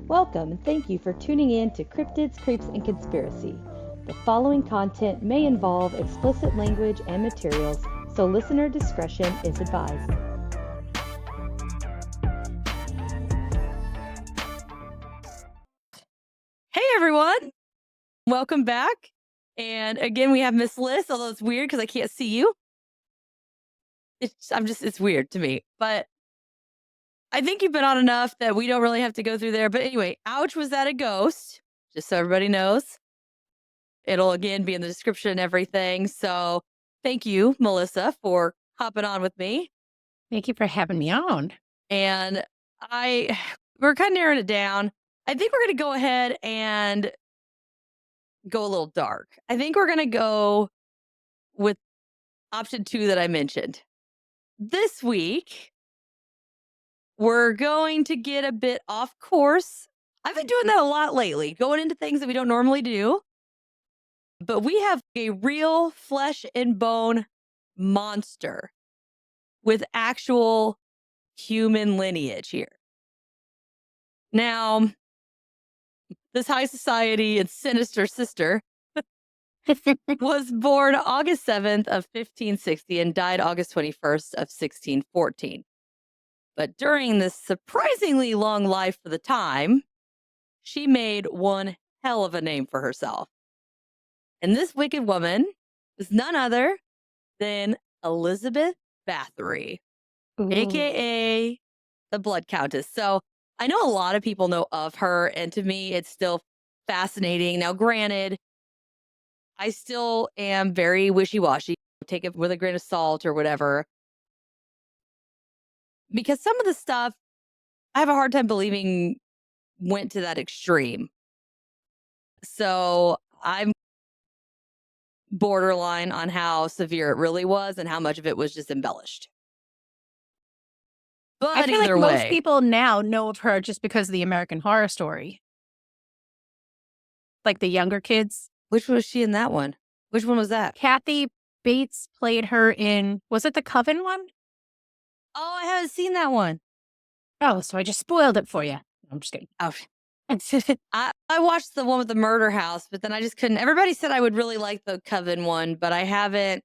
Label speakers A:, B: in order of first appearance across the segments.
A: Welcome and thank you for tuning in to Cryptids, Creeps, and Conspiracy. The following content may involve explicit language and materials, so listener discretion is advised.
B: Hey everyone, welcome back. And again, we have Miss Liz, although it's weird because I can't see you. It's weird to me, but I think you've been on enough that we don't really have to go through there. But anyway, ouch, was that a ghost? Just so everybody knows. It'll again be in the description and everything. So thank you, Melissa, for hopping on with me.
C: Thank you for having me on.
B: And we're kind of narrowing it down. I think we're going to go ahead and go a little dark. I think we're going to go with option 2 that I mentioned. This week, we're going to get a bit off course. I've been doing that a lot lately, going into things that we don't normally do. But we have a real flesh and bone monster with actual human lineage here. Now, this high society and sinister sister was born August 7th of 1560 and died August 21st of 1614. But during this surprisingly long life for the time, she made one hell of a name for herself. And this wicked woman is none other than Elizabeth Bathory, aka the Blood Countess. So I know a lot of people know of her, and to me, it's still fascinating. Now, granted, I still am very wishy-washy. Take it with a grain of salt or whatever. Because some of the stuff I have a hard time believing went to that extreme. So I'm borderline on how severe it really was and how much of it was just embellished. But
C: I feel like
B: either
C: most
B: way,
C: people now know of her just because of the American Horror Story. Like the younger kids.
B: which was she in that one? Which one was that?
C: Kathy Bates played her in, was it the Coven one?
B: Oh, I haven't seen that one.
C: Oh, so I just spoiled it for you. I'm just kidding.
B: Oh, I watched the one with the murder house, but then I just couldn't. Everybody said I would really like the Coven one, but I haven't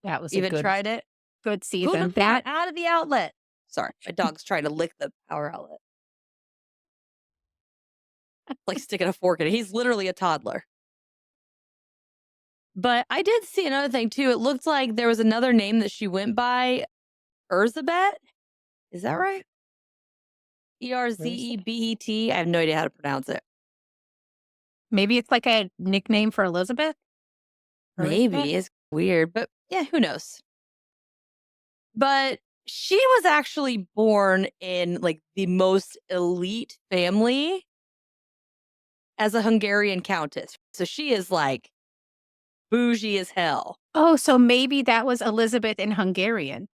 C: That was
B: even
C: a
B: tried it.
C: good
B: Who
C: season.
B: took that out of the outlet? Sorry, my dog's trying to lick the power outlet. Like sticking a fork in it. He's literally a toddler. But I did see another thing too. It looked like there was another name that she went by, Erzabet. Is that right? Erzebet. I have no idea how to pronounce it.
C: Maybe it's like a nickname for Elizabeth?
B: Maybe. It's weird, but yeah, who knows? But she was actually born in like the most elite family as a Hungarian countess. So she is like bougie as hell.
C: Oh, so maybe that was Elizabeth in Hungarian.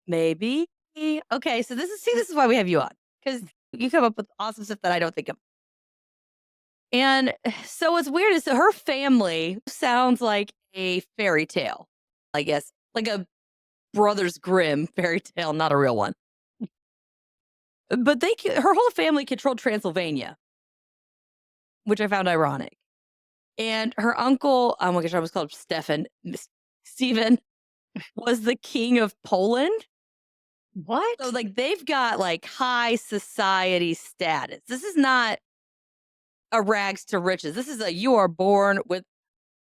B: Maybe. Okay, so this is why we have you on. Because you come up with awesome stuff that I don't think of. And so what's weird is that her family sounds like a fairy tale, I guess, like a Brothers Grimm fairy tale, not a real one. But her whole family controlled Transylvania, which I found ironic. And her uncle, oh my gosh, I almost called him Stephen, was the king of Poland.
C: What?
B: So like they've got like high society status. This is not a rags to riches. This is you are born with,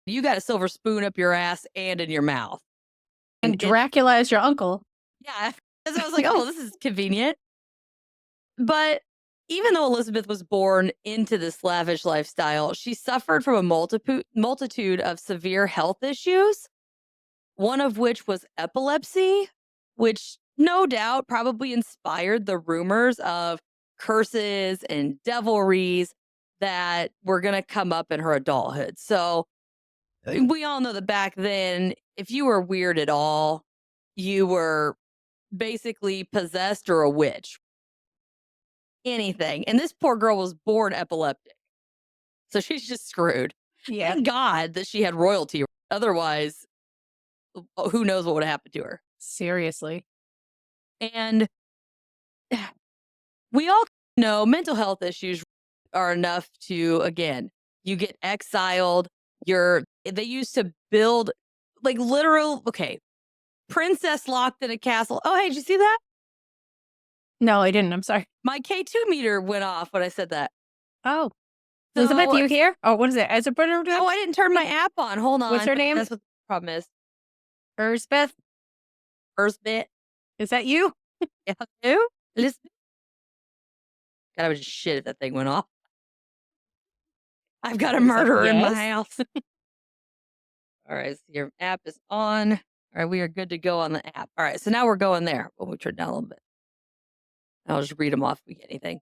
B: you got a silver spoon up your ass and in your mouth.
C: And Dracula is your uncle.
B: Yeah. So I was like, oh, this is convenient. But even though Elizabeth was born into this lavish lifestyle, she suffered from a multitude of severe health issues, one of which was epilepsy, which no doubt probably inspired the rumors of curses and devilries that were going to come up in her adulthood. So we all know that back then, if you were weird at all, you were basically possessed or a witch. Anything. And this poor girl was born epileptic. So she's just screwed.
C: Yeah.
B: Thank God that she had royalty. Otherwise, who knows what would have happened to her.
C: Seriously.
B: And we all know mental health issues are enough to, again, you get exiled. They used to build like literal, okay, princess locked in a castle. Oh, hey, did you see that?
C: No, I didn't. I'm sorry.
B: My K2 meter went off when I said that.
C: Oh. Elizabeth,
B: So-
C: you here? Oh, what is it? As a brother?
B: Oh, I didn't turn my app on. Hold on.
C: What's her name?
B: That's what the problem is.
C: Elizabeth?
B: First bit.
C: Is that you?
B: Yeah. Who? Elizabeth. God, I was just shit if that thing went off. I've got a murderer in my house. All right, so your app is on. All right, we are good to go on the app. All right, so now we're going there. Well, we turn down a little bit. I'll just read them off if we get anything.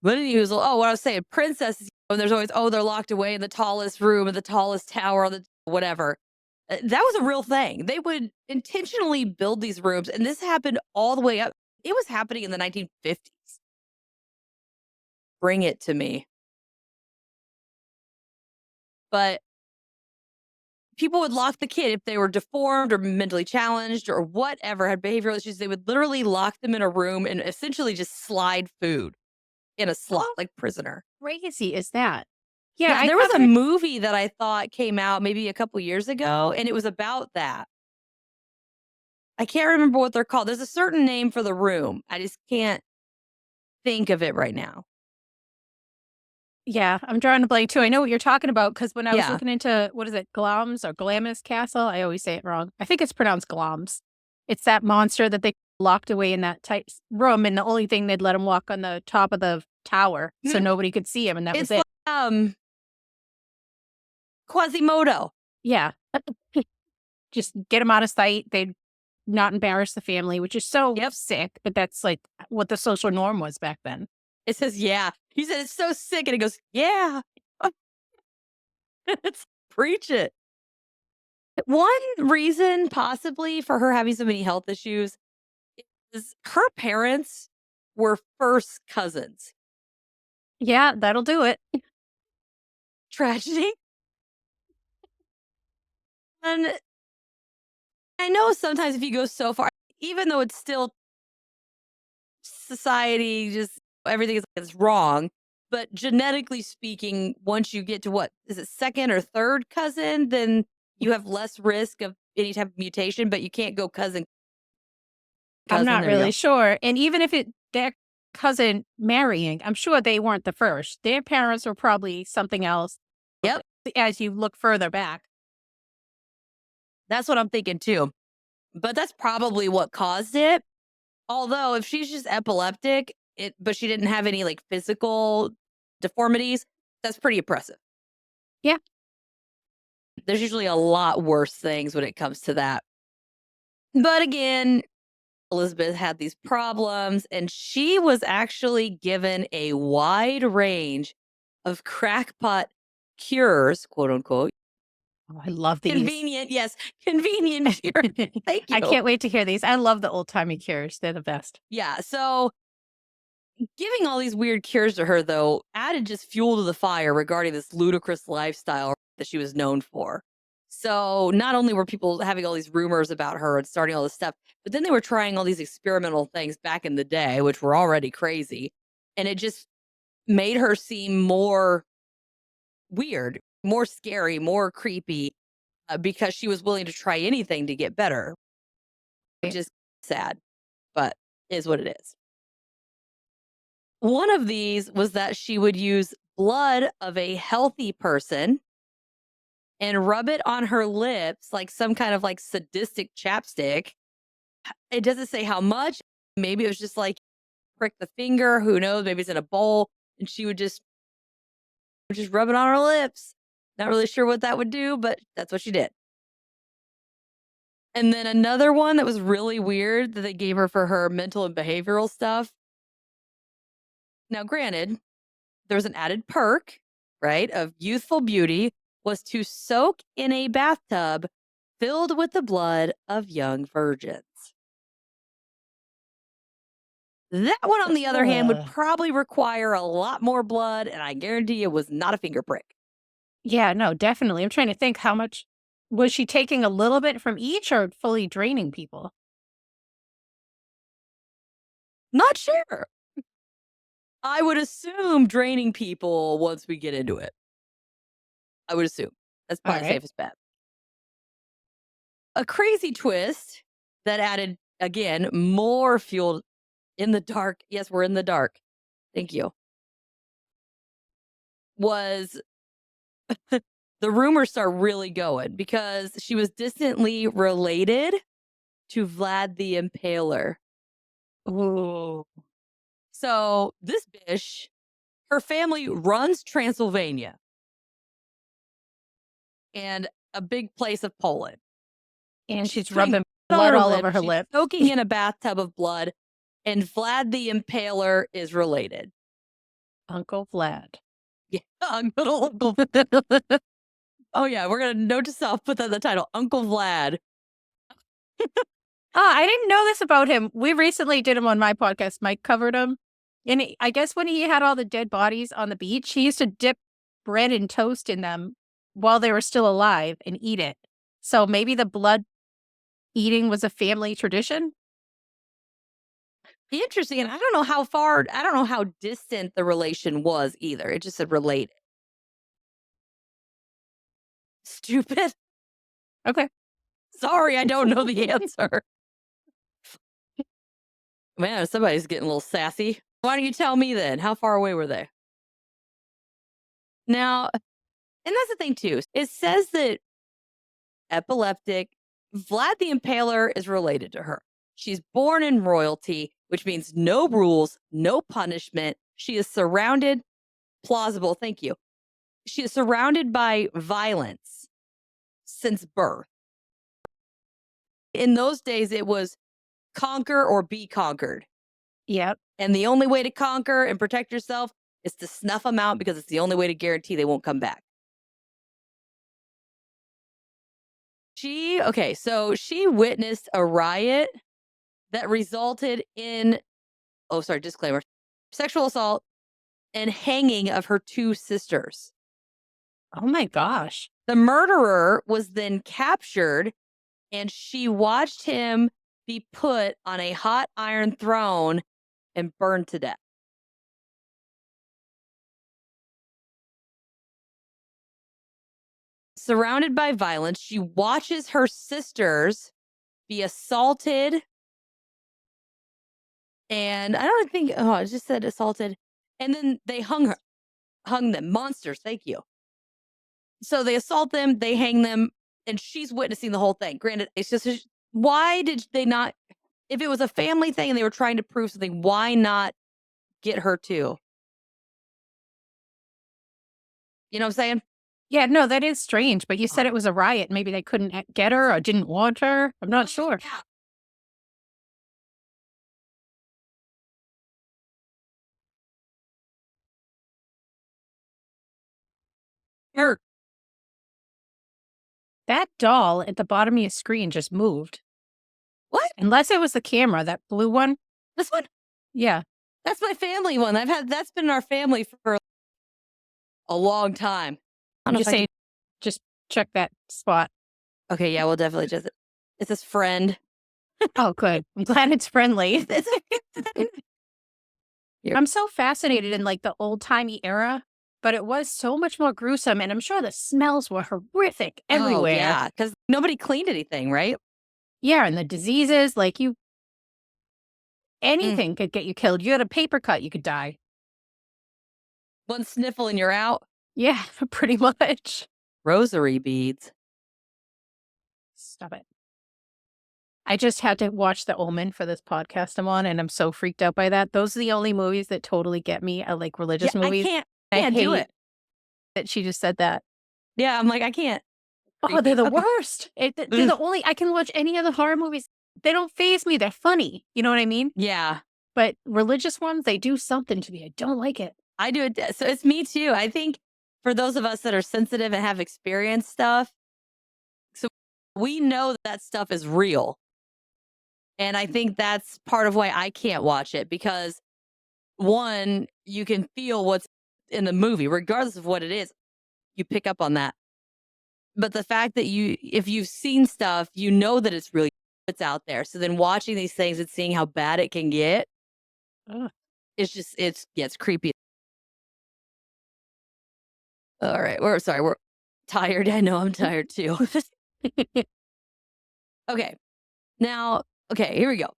B: But anyway, what I was saying, princesses, and there's always, they're locked away in the tallest room, in the tallest tower, whatever. That was a real thing. They would intentionally build these rooms, and this happened all the way up. It was happening in the 1950s. Bring it to me. But people would lock the kid if they were deformed or mentally challenged or whatever, had behavioral issues. They would literally lock them in a room and essentially just slide food in a slot, like prisoner.
C: Crazy is that? Yeah,
B: there was a movie that I thought came out maybe a couple years ago, and it was about that. I can't remember what they're called. There's a certain name for the room. I just can't think of it right now.
C: Yeah, I'm drawing a blank too. I know what you're talking about because when I was looking into, what is it, Glom's or Glamis Castle? I always say it wrong. I think it's pronounced Glom's. It's that monster that they locked away in that tight room, and the only thing they'd let him walk on the top of the tower so nobody could see him, and that was it.
B: Like, Quasimodo.
C: Yeah. Just get him out of sight. They'd not embarrass the family, which is so sick, but that's like what the social norm was back then.
B: It says, yeah. He said, it's so sick. And it goes, yeah. It's preach it. One reason possibly for her having so many health issues is her parents were first cousins.
C: Yeah, that'll do it.
B: Tragedy. And I know sometimes if you go so far, even though it's still society, just everything is wrong, but genetically speaking, once you get to what is it, second or third cousin, then you have less risk of any type of mutation, but you can't go cousin.
C: I'm not really sure. And even if their cousin marrying, I'm sure they weren't the first. Their parents were probably something else.
B: Yep.
C: As you look further back.
B: That's what I'm thinking too. But that's probably what caused it. Although if she's just epileptic, but she didn't have any like physical deformities, that's pretty impressive.
C: Yeah.
B: There's usually a lot worse things when it comes to that. But again, Elizabeth had these problems, and she was actually given a wide range of crackpot cures, quote unquote.
C: Oh, I love these.
B: Convenient cures. Thank you.
C: I can't wait to hear these. I love the old timey cures. They're the best.
B: Yeah. So giving all these weird cures to her, though, added just fuel to the fire regarding this ludicrous lifestyle that she was known for. So not only were people having all these rumors about her and starting all this stuff, but then they were trying all these experimental things back in the day, which were already crazy. And it just made her seem more weird, more scary, more creepy, because she was willing to try anything to get better. Which is sad, but is what it is. One of these was that she would use blood of a healthy person and rub it on her lips like some kind of like sadistic chapstick. It doesn't say how much. Maybe it was just like prick the finger. Who knows? Maybe it's in a bowl, and she would just rub it on her lips. Not really sure what that would do, but that's what she did. And then another one that was really weird that they gave her for her mental and behavioral stuff. Now, granted, there was an added perk, right, of youthful beauty, was to soak in a bathtub filled with the blood of young virgins. That one, on the other hand, would probably require a lot more blood, and I guarantee it was not a finger prick.
C: Yeah, no, definitely. I'm trying to think how much was she taking a little bit from each or fully draining people?
B: Not sure. I would assume draining people once we get into it. I would assume. That's
C: All
B: probably the
C: right.
B: safest bet. A crazy twist that added, again, more fuel in the dark. Yes, we're in the dark. Thank you. Was the rumors start really going because she was distantly related to Vlad the Impaler.
C: Ooh.
B: So this bitch, her family runs Transylvania and a big place of Poland.
C: And she's
B: putting
C: rubbing blood all over her
B: She's
C: lip.
B: soaking in a bathtub of blood, and Vlad the Impaler is related.
C: Uncle Vlad.
B: Yeah, Uncle. Oh yeah, we're gonna note to self, put that in the title, Uncle Vlad.
C: I didn't know this about him. We recently did him on my podcast. Mike covered him. And I guess when he had all the dead bodies on the beach, he used to dip bread and toast in them while they were still alive and eat it. So maybe the blood eating was a family tradition?
B: Interesting, and I don't know how distant the relation was either. It just said related. Stupid.
C: Okay.
B: Sorry, I don't know the answer. Man, somebody's getting a little sassy. Why don't you tell me then? How far away were they? Now, and that's the thing too. It says that epileptic Vlad the Impaler is related to her. She's born in royalty, which means no rules, no punishment. She is surrounded, plausible, thank you. She is surrounded by violence since birth. In those days, it was conquer or be conquered.
C: Yep.
B: And the only way to conquer and protect yourself is to snuff them out because it's the only way to guarantee they won't come back. So she witnessed a riot that resulted in, disclaimer, sexual assault and hanging of her two sisters.
C: Oh my gosh.
B: The murderer was then captured and she watched him be put on a hot iron throne and burned to death. Surrounded by violence, she watches her sisters be assaulted. And I don't think, I just said assaulted. And then they hung them. Monsters, thank you. So they assault them, they hang them, and she's witnessing the whole thing. Granted, it's just, why did they not, if it was a family thing and they were trying to prove something, why not get her too? You know what I'm saying?
C: Yeah, no, that is strange, but you said it was a riot. Maybe they couldn't get her or didn't want her. I'm not sure.
B: Yeah. Her.
C: That doll at the bottom of your screen just moved.
B: What?
C: Unless it was the camera, that blue one.
B: This one?
C: Yeah.
B: That's my family one. That's been in our family for a long time.
C: I'm just saying, just check that spot.
B: Okay, yeah, we'll definitely just. It's this friend.
C: Oh, good. I'm glad it's friendly. I'm so fascinated in like the old timey era, but it was so much more gruesome, and I'm sure the smells were horrific everywhere.
B: Oh, yeah, because nobody cleaned anything, right?
C: Yeah, and the diseases, like anything could get you killed. You had a paper cut, you could die.
B: One sniffle and you're out.
C: Yeah, pretty much.
B: Rosary beads.
C: Stop it. I just had to watch The Omen for this podcast I'm on, and I'm so freaked out by that. Those are the only movies that totally get me, like religious movies.
B: I can't do it.
C: That she just said that.
B: Yeah, I'm like, I can't.
C: Oh, they're the worst. They're the only, I can watch any other horror movies. They don't faze me. They're funny. You know what I mean?
B: Yeah.
C: But religious ones, they do something to me. I don't like it.
B: I do it. So it's me too. I think for those of us that are sensitive and have experienced stuff, so we know that stuff is real. And I think that's part of why I can't watch it, because one, you can feel what's in the movie, regardless of what it is. you pick up on that. But the fact that if you've seen stuff, you know that it's really, it's out there. So then watching these things and seeing how bad it can get, it gets creepy. All right. We're tired. I know I'm tired too. Okay. Now, okay, here we go.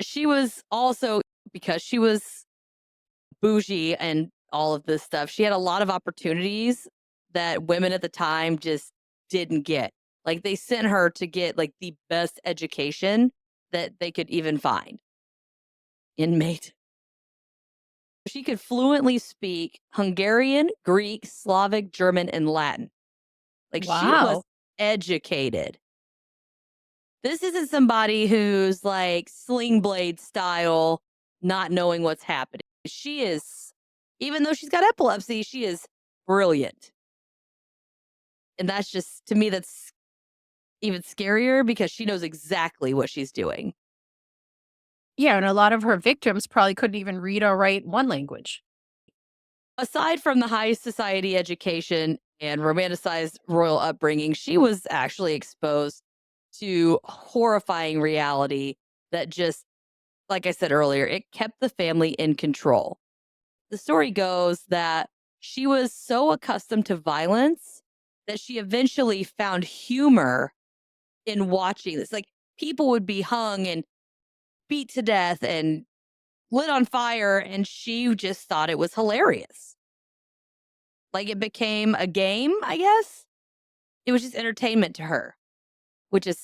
B: She was also, because she was bougie and all of this stuff, she had a lot of opportunities that women at the time just didn't get. Like, they sent her to get like the best education that they could even find. Inmate. She could fluently speak Hungarian, Greek, Slavic, German, and Latin. Like, she was educated. This isn't somebody who's like Sling Blade style, not knowing what's happening. She is, even though she's got epilepsy, she is brilliant. And that's just, to me, that's even scarier because she knows exactly what she's doing.
C: Yeah, and a lot of her victims probably couldn't even read or write one language.
B: Aside from the high society education and romanticized royal upbringing, she was actually exposed to horrifying reality that just, like I said earlier, it kept the family in control. The story goes that she was so accustomed to violence that she eventually found humor in watching this. Like, people would be hung and beat to death and lit on fire, and she just thought it was hilarious. Like, it became a game, I guess. It was just entertainment to her, which is...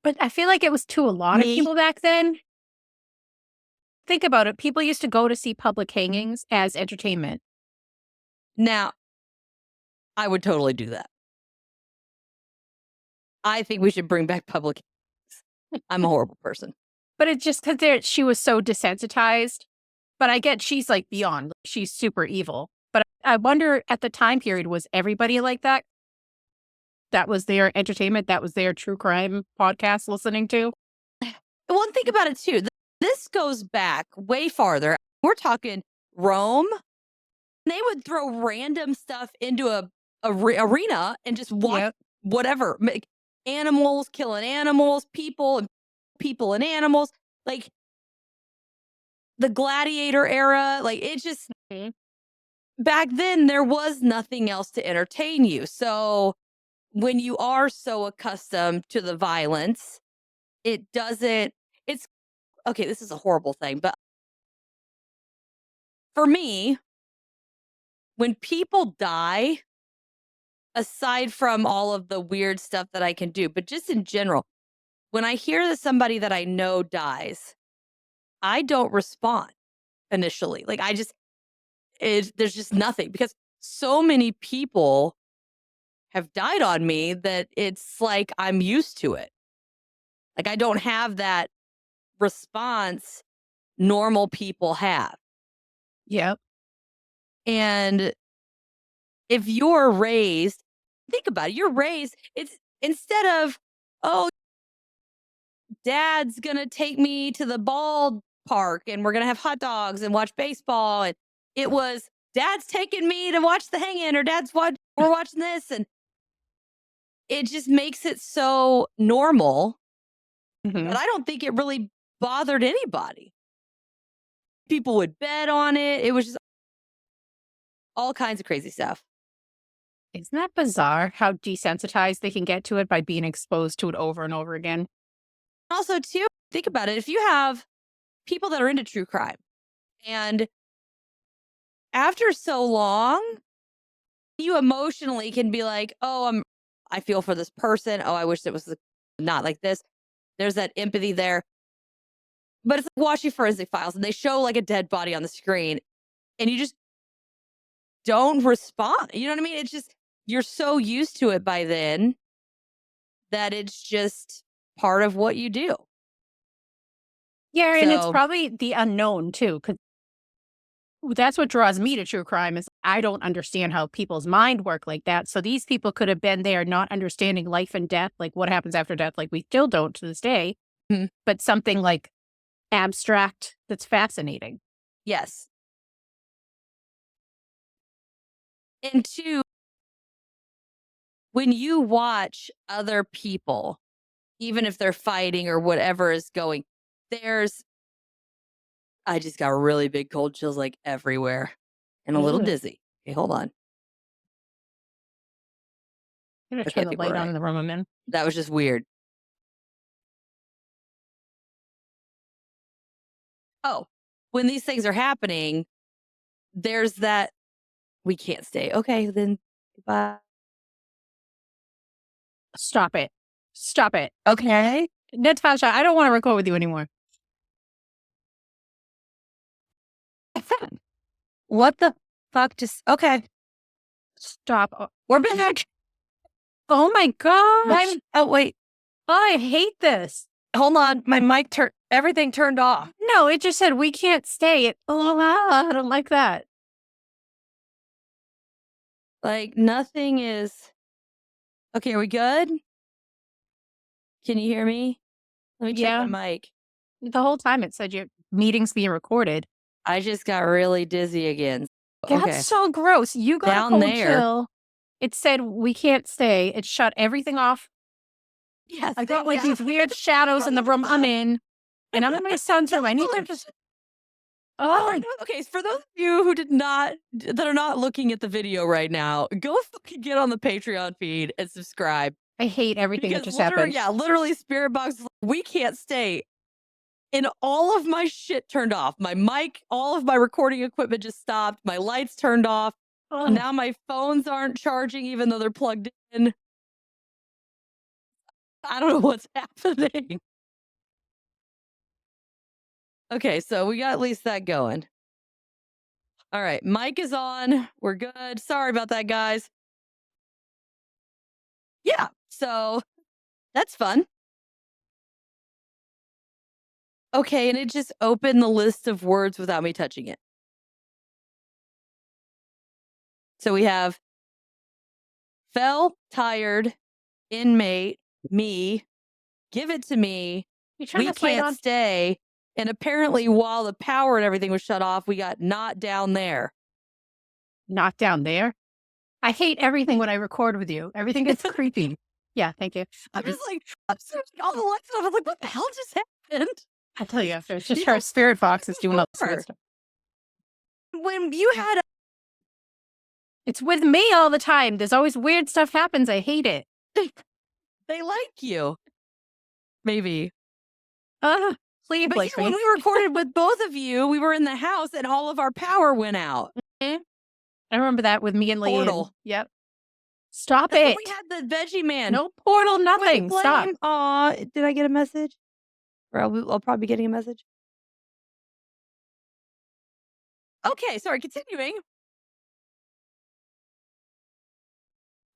C: But I feel like it was to a lot of people back then. Think about it. People used to go to see public hangings as entertainment.
B: Now, I would totally do that. I think we should bring back public hangings. I'm a horrible person.
C: But it's just because she was so desensitized. But I get she's like beyond. She's super evil. But I wonder, at the time period, was everybody like that? That was their entertainment? That was their true crime podcast listening to?
B: Well, think about it too. This goes back way farther. We're talking Rome. They would throw random stuff into a arena and just watch whatever. Animals killing animals, people and animals. Like, the gladiator era, like, it just... Back then, there was nothing else to entertain you. So when you are so accustomed to the violence, it's okay, this is a horrible thing, but for me, when people die, aside from all of the weird stuff that I can do, but just in general, when I hear that somebody that I know dies, I don't respond initially. Like, there's just nothing, because so many people have died on me that it's like I'm used to it. Like, I don't have that response normal people have.
C: Yep.
B: And if you're raised, think about it, you're raised, it's instead of, oh, dad's gonna take me to the ball park and we're gonna have hot dogs and watch baseball, and it was, dad's taking me to watch the hang-in, or we're watching this, and it just makes it so normal that I don't think it really bothered anybody. People would bet on it. It was just all kinds of crazy stuff.
C: Isn't that bizarre how desensitized they can get to it by being exposed to it over and over again?
B: Also, too, think about it. If you have people that are into true crime, and after so long, you emotionally can be like, oh, I feel for this person. Oh, I wish it was not like this. There's that empathy there. But it's like watching Forensic Files, and they show like a dead body on the screen, and you just don't respond. You know what I mean? It's just, you're so used to it by then that it's just part of what you do.
C: Yeah, and it's probably the unknown too, because that's what draws me to true crime, is I don't understand how people's mind work like that. So these people could have been there not understanding life and death, like what happens after death, like we still don't to this day, but something like abstract that's fascinating.
B: Yes. And two, when you watch other people, even if they're fighting or whatever is going, I just got really big cold chills like everywhere and a little dizzy. Okay, hold on.
C: I'm gonna turn the light on in the room I'm in.
B: That was just weird. Oh, when these things are happening, there's that we can't stay. Okay, then goodbye.
C: Stop it. Stop it.
B: Okay.
C: Natasha, I don't want to record with you anymore.
B: What the fuck? Just okay.
C: Stop.
B: We're back.
C: Oh my gosh.
B: Oh, wait.
C: I hate this.
B: Hold on. My mic everything turned off.
C: No, it just said we can't stay. I don't like that.
B: Like nothing is. Okay, are we good? Can you hear me? Let me check my mic.
C: The whole time it said your meeting's being recorded.
B: I just got really dizzy again.
C: That's so gross. You got
B: down
C: a cold
B: there.
C: chill. It said we can't stay. It shut everything off.
B: Yes,
C: I got like these weird shadows in the room I'm in, and I'm in my son's room. I need to just. Oh,
B: okay. For those of you who that are not looking at the video right now, go fucking get on the Patreon feed and subscribe.
C: I hate everything that just
B: literally,
C: happened.
B: Yeah, literally, Spirit Box. We can't stay. And all of my shit turned off. My mic, all of my recording equipment just stopped. My lights turned off.
C: Oh.
B: Now my phones aren't charging, even though they're plugged in. I don't know what's happening. Okay, so we got at least that going. All right, mic is on. We're good. Sorry about that, guys. Yeah, so that's fun. Okay, and it just opened the list of words without me touching it. So we have fell, tired, inmate, me, give it to me, we can't stay. And apparently while the power and everything was shut off, we got not down there.
C: Not down there? I hate everything when I record with you. Everything gets creepy. Yeah, thank you.
B: I'm just like, I'm searching all the lights off. I was like, what the hell just happened?
C: I'll tell you after. It's just her spirit box is doing all this weird stuff.
B: When you had
C: It's with me all the time. There's always weird stuff happens. I hate it.
B: They like you. Maybe.
C: Please,
B: but when we recorded with both of you, we were in the house and all of our power went out.
C: I remember that with me and Lee.
B: Portal.
C: Yep. Stop it.
B: We had the veggie man.
C: No portal, nothing. Stop.
B: Aw, did I get a message? Or I'll probably be getting a message. Okay, sorry, continuing.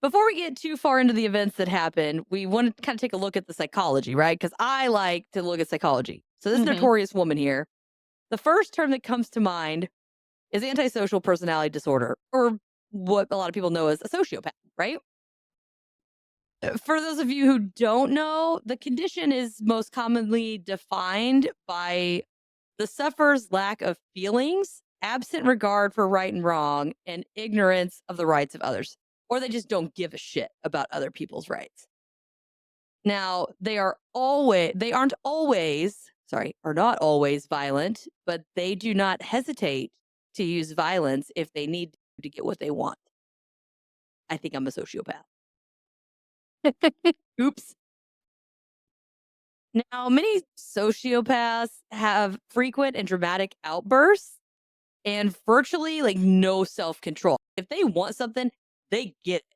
B: Before we get too far into the events that happened, we want to kind of take a look at the psychology, right? Because I like to look at psychology. So this notorious woman here, the first term that comes to mind is antisocial personality disorder, or what a lot of people know as a sociopath, right? For those of you who don't know, the condition is most commonly defined by the sufferer's lack of feelings, absent regard for right and wrong, and ignorance of the rights of others. Or they just don't give a shit about other people's rights. Now, are not always violent, but they do not hesitate to use violence if they need to get what they want. I think I'm a sociopath. Oops. Now, many sociopaths have frequent and dramatic outbursts and virtually no self-control. If they want something, they get it.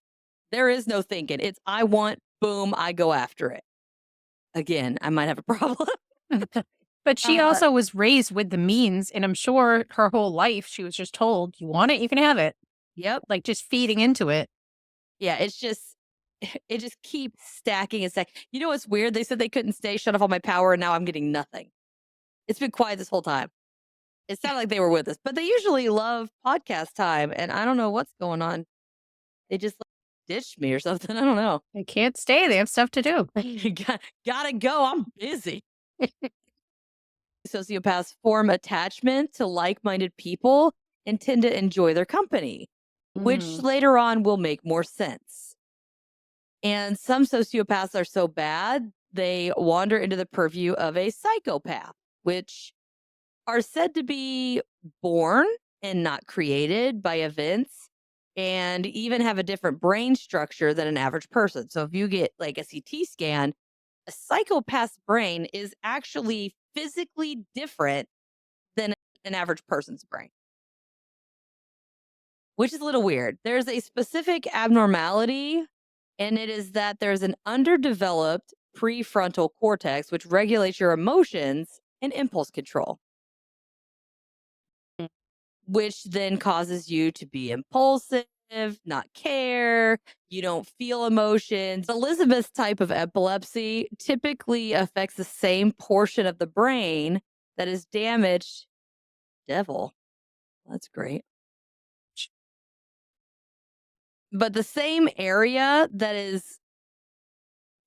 B: There is no thinking. It's I want, boom, I go after it. Again, I might have a problem.
C: But she also was raised with the means, and I'm sure her whole life she was just told, you want it, you can have it.
B: Yep.
C: Just feeding into it.
B: Yeah, it just keeps stacking and stacking. You know what's weird? They said they couldn't stay, shut off all my power, and now I'm getting nothing. It's been quiet this whole time. It sounded like they were with us, but they usually love podcast time, and I don't know what's going on. They just ditched me or something. I don't know.
C: They can't stay. They have stuff to do.
B: Gotta go. I'm busy. Sociopaths form attachment to like-minded people and tend to enjoy their company, which later on will make more sense. And some sociopaths are so bad, they wander into the purview of a psychopath, which are said to be born and not created by events, and even have a different brain structure than an average person. So if you get like a CT scan, a psychopath's brain is actually physically different than an average person's brain, which is a little weird. There's a specific abnormality, and it is that there's an underdeveloped prefrontal cortex, which regulates your emotions and impulse control, which then causes you to be impulsive, not care. You don't feel emotions. Elizabeth's type of epilepsy typically affects the same portion of the brain that is damaged. Devil. That's great. But the same area that is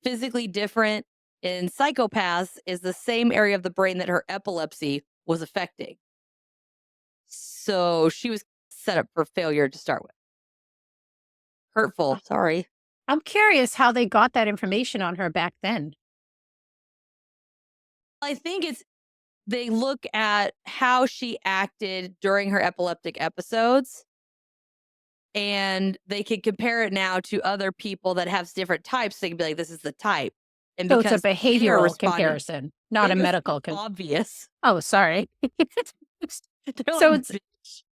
B: physically different in psychopaths is the same area of the brain that her epilepsy was affecting. So she was set up for failure to start with. Hurtful. Sorry.
C: I'm curious how they got that information on her back then.
B: I think they look at how she acted during her epileptic episodes, and they can compare it now to other people that have different types. They can be like, this is the type. And
C: So it's a
B: because
C: behavioral comparison, not a medical
B: obvious.
C: Oh, sorry. So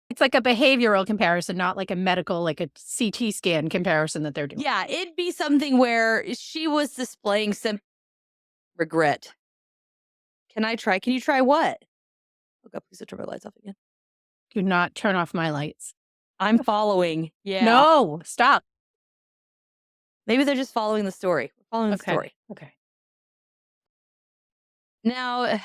C: it's like a behavioral comparison, not like a medical, like a CT scan comparison that they're doing.
B: Yeah, it'd be something where she was displaying some regret. Can you try what? Look up, please turn my lights off again.
C: Do not turn off my lights.
B: I'm following. Yeah.
C: No, stop.
B: Maybe they're just following the story. We're following the story.
C: Okay.
B: Now,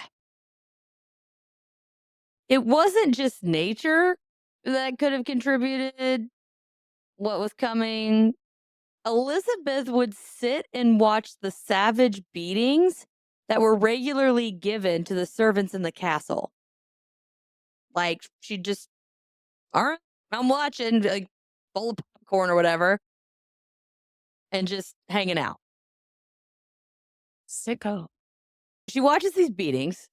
B: it wasn't just nature that could have contributed what was coming. Elizabeth would sit and watch the savage beatings that were regularly given to the servants in the castle. Like, she'd just, all right, I'm watching, like, bowl of popcorn or whatever, and just hanging out.
C: Sicko.
B: She watches these beatings,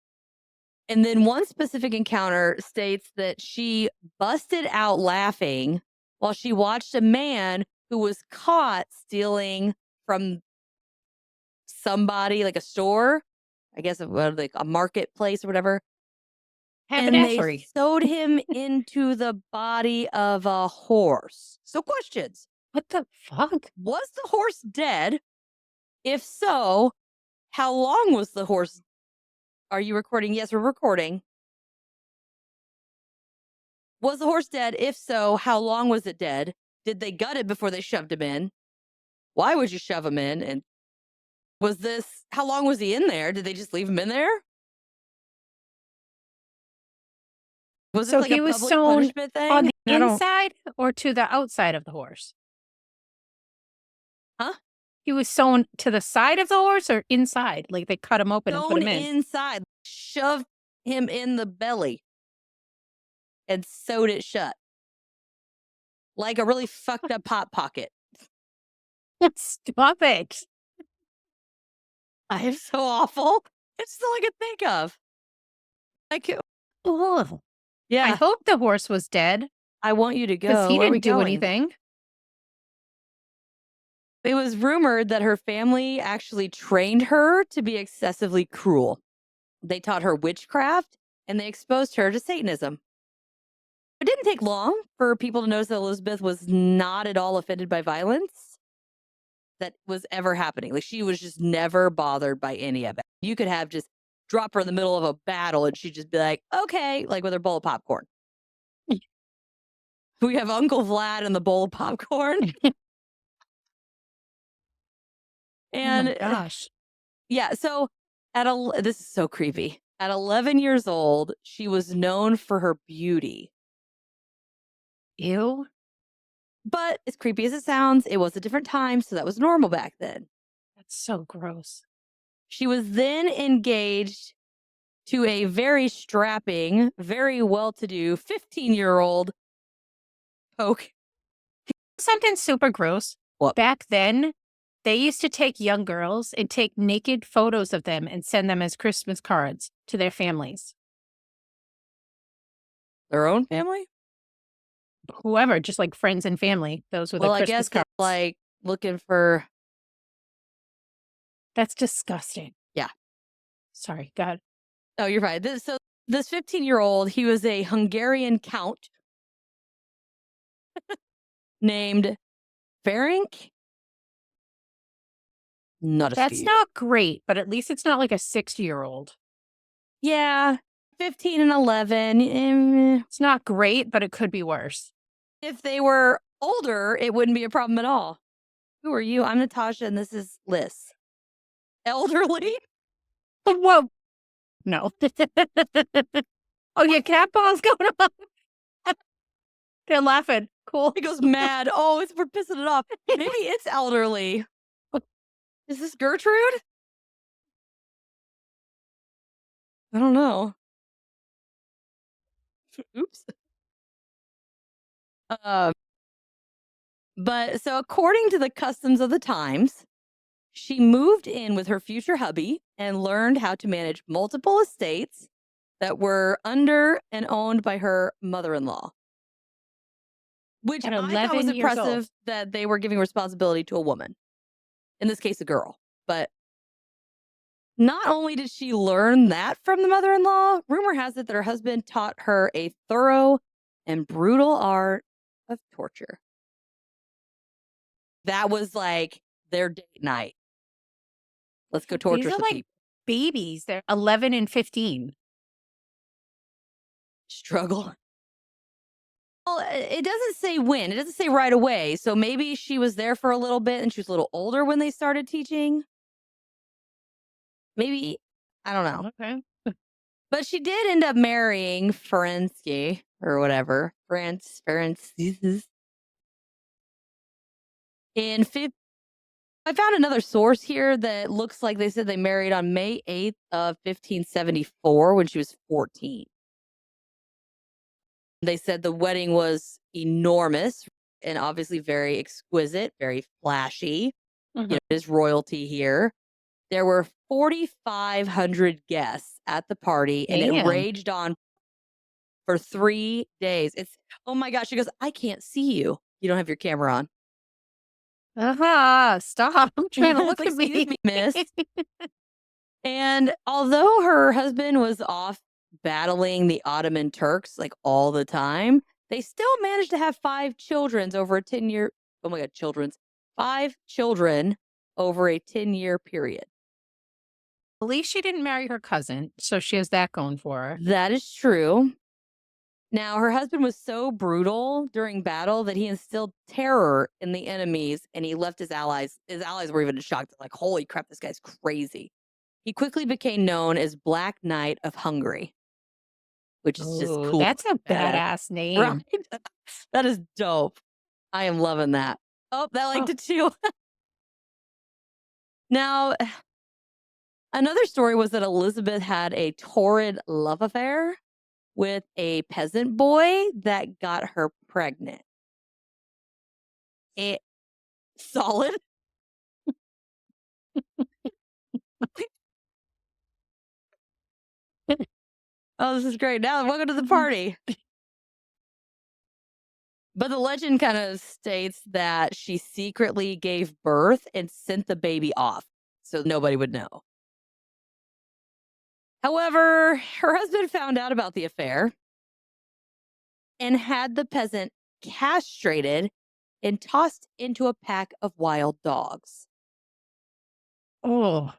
B: and then one specific encounter states that she busted out laughing while she watched a man who was caught stealing from somebody, like a store, I guess like a marketplace or whatever. And they sewed him into the body of a horse. So questions.
C: What the fuck?
B: Was the horse dead? If so, how long was the horse? Are you recording? Yes, we're recording. Was the horse dead? If so, how long was it dead? Did they gut it before they shoved him in? Why would you shove him in? And how long was he in there? Did they just leave him in there? Was
C: So
B: it like
C: he
B: a
C: was
B: public
C: sewn
B: punishment thing?
C: on the inside or to the outside of the horse?
B: Huh?
C: He was sewn to the side of the horse or inside? Like they cut him open and put him in?
B: Inside. Shoved him in the belly and sewed it shut. Like a really fucked up hot pocket.
C: Stop it.
B: I am so awful. It's all I could think of. Like,
C: oh.
B: Yeah.
C: I hope the horse was dead.
B: I want you to go.
C: Because he didn't do anything.
B: It was rumored that her family actually trained her to be excessively cruel. They taught her witchcraft, and they exposed her to Satanism. It didn't take long for people to notice that Elizabeth was not at all offended by violence that was ever happening. Like, she was just never bothered by any of it. You could have just drop her in the middle of a battle and she'd just be like, okay, like with her bowl of popcorn. We have Uncle Vlad and the bowl of popcorn. And
C: oh my gosh.
B: Yeah, so this is so creepy. At 11 years old, she was known for her beauty.
C: Ew.
B: But as creepy as it sounds, it was a different time, so that was normal back then.
C: That's so gross.
B: She was then engaged to a very strapping, very well-to-do 15-year-old poke.
C: Something super gross.
B: What?
C: Back then, They used to take young girls and take naked photos of them and send them as Christmas cards to their families.
B: Their own family?
C: Whoever, just like friends and family. Those were the
B: Well, I
C: Christmas
B: guess
C: cards.
B: it's like looking for.
C: That's disgusting.
B: Yeah.
C: Sorry, God.
B: Oh, you're right. This 15-year-old, he was a Hungarian count named Ferenc. Not a
C: That's
B: Feud.
C: not great, but at least it's not like a 60-year-old.
B: Yeah, 15 and 11.
C: It's not great, but it could be worse.
B: If they were older, it wouldn't be a problem at all. Who are you? I'm Natasha, and this is Liz. Elderly?
C: Whoa. No. Oh, yeah, cat balls going on. They're laughing. Cool.
B: He goes mad. Oh, we're pissing it off. Maybe it's elderly. Is this Gertrude? I don't know. Oops. But so according to the customs of the times, she moved in with her future hubby and learned how to manage multiple estates that were under and owned by her mother-in-law. Which
C: At
B: I thought
C: 11
B: was
C: years
B: impressive
C: old.
B: that they were giving responsibility to a woman. In this case, a girl. But not only did she learn that from the mother-in-law, rumor has it that her husband taught her a thorough and brutal art of torture. That was like their date night. Let's go torture
C: These are
B: some
C: like
B: people.
C: babies. They're 11 and 15.
B: Struggle. Well, it doesn't say when. It doesn't say right away. So maybe she was there for a little bit and she was a little older when they started teaching. Maybe, I don't know.
C: Okay.
B: But she did end up marrying Ferenc or whatever. Ferenc. I found another source here that looks like they said they married on May 8th of 1574 when she was 14. They said the wedding was enormous and obviously very exquisite, very flashy.
C: Mhm.
B: You know, there's royalty here. There were 4,500 guests at the party, and it
C: Damn.
B: raged on for 3 days. Oh my gosh. She goes, I can't see you. You don't have your camera on.
C: Stop. I'm trying to look
B: Like,
C: at me.
B: excuse me, miss. And although her husband was off battling the Ottoman Turks like all the time, they still managed to have 5 children over a 10-year. Oh my God, 5 children over a 10-year period.
C: At least she didn't marry her cousin, so she has that going for her.
B: That is true. Now, her husband was so brutal during battle that he instilled terror in the enemies, and he left his allies. His allies were even shocked, like, holy crap, this guy's crazy. He quickly became known as Black Knight of Hungary, which is just cool.
C: That's a badass name.
B: Right? That is dope. I am loving that. Oh, that liked it too. Now, another story was that Elizabeth had a torrid love affair with a peasant boy that got her pregnant. Solid. Oh, this is great. Now, welcome to the party. But the legend kind of states that she secretly gave birth and sent the baby off so nobody would know. However, her husband found out about the affair and had the peasant castrated and tossed into a pack of wild dogs.
C: Oh.